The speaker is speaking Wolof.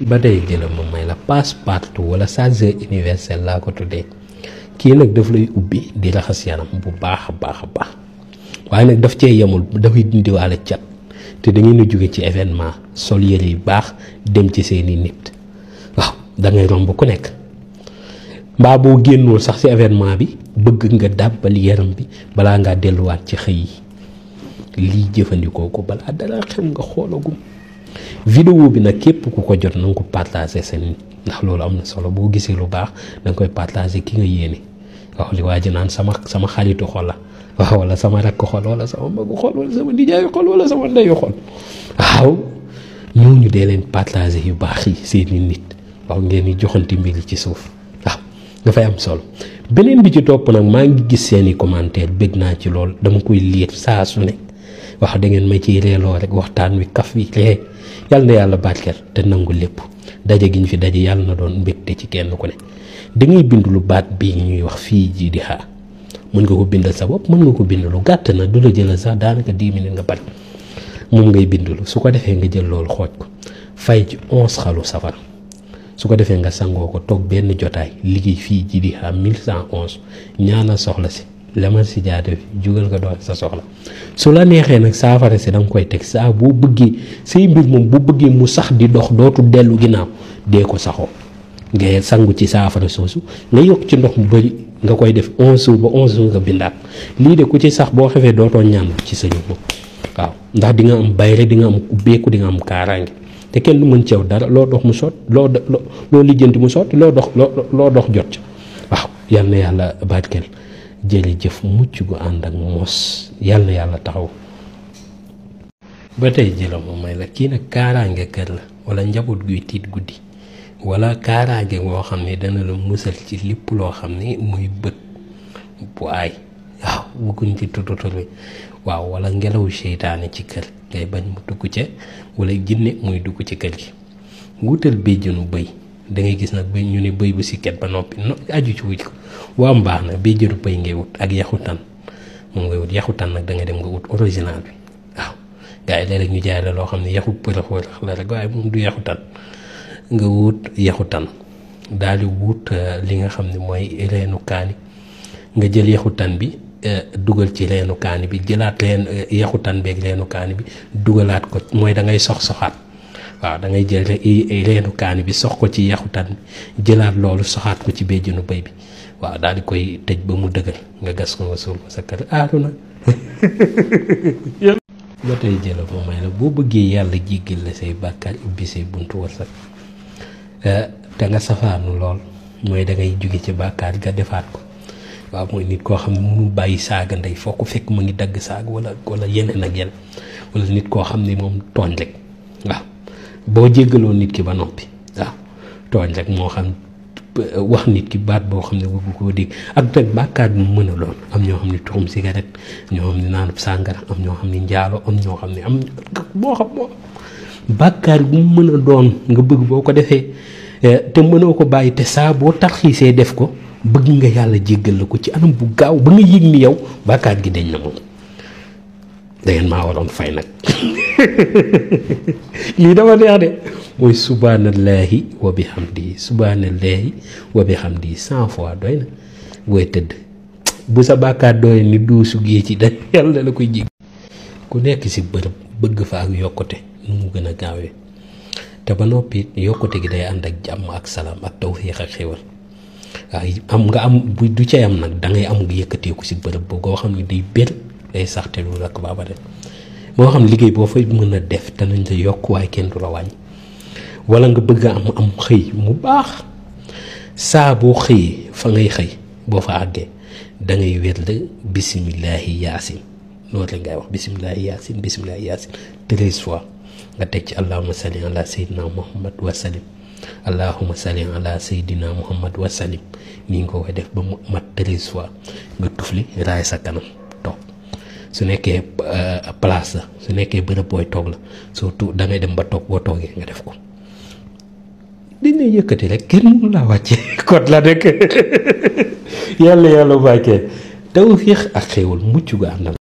ba tey jëla ma may la passe partout wala chargeur universel laa ko tuddee kii nag daf lay ubbi di raxas yaram bu baax a baax waaye nag daf cee yemul dafay dindiwaale cat te da ngeen a jóge ci événement sol yére yu baax dem ci seeni nit waaw da ngay romb ku nekk mbaa boo génnul sax ci événement bi bëgg nga dàbbal yaram bi balaa ngaa delluwaat ci xëy yi lii jëfandikoo ko balaa dara xew nga xoolagum vidéo bi nag képp ku ko jot na nga ko partager seen nit ndax loolu am na solo boo gisee lu baax da nga koy partager ki nga yéene wax li waa ji naan sama xaritu xol la waaw wala sama rakk xol wala sama magu xol wala sama nijaayu xol wala sama ndeyu xol waaw ñooñu dee leen partager yu baax yi seeni nit waaw ngeen di joxanti mbir ci suuf waaw dafay am solo beneen bi ci topp nag maa ngi gis seeni commentaire bëgg naa ci lool dama koy liir saa su ne wax da ngeen ma ciy reeloo rek waxtaan wi kaf wi ree yàlla na yàlla barkeel te nangu lépp daje gi ñu fi daje yàlla na doon mbégte ci kenn ku ne da ngay bind lu baat bii ñuy wax fii ji di xaar mën nga ko bindal sa bopp mën nga ko bind lu gàtt na du la jëlal sax daanaka 10 minutes nga pare moom ngay bindlu su ko defee nga jël loolu xooj ko fay ci 11 xalu safara su ko defee nga sangoo ko toog benn jotaay liggéey fii ji di xaar 1111 ñaanal soxla si lemal si jaade bi jugal nga doon sa soxla su la neexee nag saafara si da nga koy teg saa boo bëggee say mbir moom bu bëggee mu sax di dox dootu dellu ginnaaw dee ko saxoo nga sangu ci saafara soosu nga yokk ci ndox mu bëri nga koy def 11 jours ba 11 jours nga bindaat lii de ku ci sax boo xefee dootoo ñaan ci sa ñoom waaw ndax di nga am bayre di nga am ubbeeku di nga am kaaraange te kenn du mën ceew dara loo dox mu sot loo lijjanti mu sot loo dox jot waaw yal na yàlla barkeel jërëjëf mucc gu ànd ak mos yal na yàlla taxaw ba tey jëla moom may la kii nag kaaraange kër la wala njaboot guy tiit guddi wala kaaraange boo xam ne dana la musal ci lépp loo xam ne muy bët bu aay waaw bëgguñ ci tututur bi waaw wala ngelaw seytaane ci kër ngay bañ mu dugg ca wala jinne muy dugg ci kër gi wutal béjjënu bëy da ngay gis nag bëy ñu ne bëy bu sikket ba noppi aju ci wuj ko waa mbaax na béjjënu bëy ngay wut ak yaxu tan moom ngay wut yaxu tan nag da nga dem nga wut original bi waaw gars yi léeg-léeg ñu jaay la loo xam ne yaxu përëxoo la rek waaye moom du yaxu tan nga wut yaxu tan daal di wut li nga xam ne mooy reenu kaani nga jël yaxu tan bi dugal ci reenu kaani bi jëlaat leen yaxu tan beeg reenu kaani bi dugalaat ko mooy da ngay soxaat waaw da ngay jël reenu kaani bi sox ko ci yaxu tan bi jëlaat loolu soxaat ko ci béjjënu bëy bi waaw daal di koy tëj ba mu dëgër nga gas ko nga suul ko sa kër aaru na ba tey jëla ba may la boo bëggee yàlla jéggal la say bàkkaar ubbi say buntu wërsëg te nga safaanu lool mooy da ngay jóge ci bàkkaar nga defaat ko waaw mooy nit koo xam ne mënul bàyyi saaga ndey foo ko fekk mu ngi dagg saaga wala yeneen ak yeneen wala nit koo xam ne moom tooñ rek waaw boo jéggaloo nit ki ba noppi waaw tooñ rek moo xam wax nit ki baat boo xam ne bëgg koo dégg ak nag bàkkaar bi mu mën a doon am ñoo xam ne tuxum cigarette ñoo xam ne naanub sàngara am ñoo xam ne njaalo am ñoo xam ne am moo xam bàkkaar bu mu mën a doon nga bëgg boo ko defee te mënoo ko bàyyi te saa boo tarxiisee def ko bëgg nga yàlla jéggal la ko ci anam bu gaaw ba nga yëg ni yow bàkkaar gi dañ na moom da ngeen maa waroon fay nag lii dama neex de mooy subhanallahi wa bihamdihi subhanallahi wa bihamdihi 100 fois doy na booy tëdd bu sa bàkkaar doy ni duusu gii ci da yàlla la koy jég ku nekk si bërëb bëgg fa ak yokkute nu mu gën a gaawee te ba noppi yokkute gi day ànd ak jàmm ak salaam ak tawfiix ak xéwal waaw am nga am bu du ca yam nag da ngay am yëkkateeku si bërëb boo goo xam ne day bér day sax te lu rakk baaba de moo xam liggéey boo fay mën a def te nañ la yokk waaye kenn du la wàññi wala nga bëgg a am xëy mu baax saa boo xëyee fa ngay xëy boo fa àggee da ngay wér la bisimillahi yaasin loolu la ngay wax bisimillahi yaasin 13 fois nga teg ci allahumma salli ala sayyidina muhammad wa salim allahumma salli ala sayyidina muhammad wa salim nii nga koy def ba mu mat 13 fois nga tufli raay sa kanam toog su nekkee place la su nekkee bërëb booy toog la surtout da ngay dem ba toog boo toogee nga def ko dina yëkkati rek kenn mënu laa wàcce kot la rek yàlla bàkkee tawfiix ak xéewal mucc gu àndal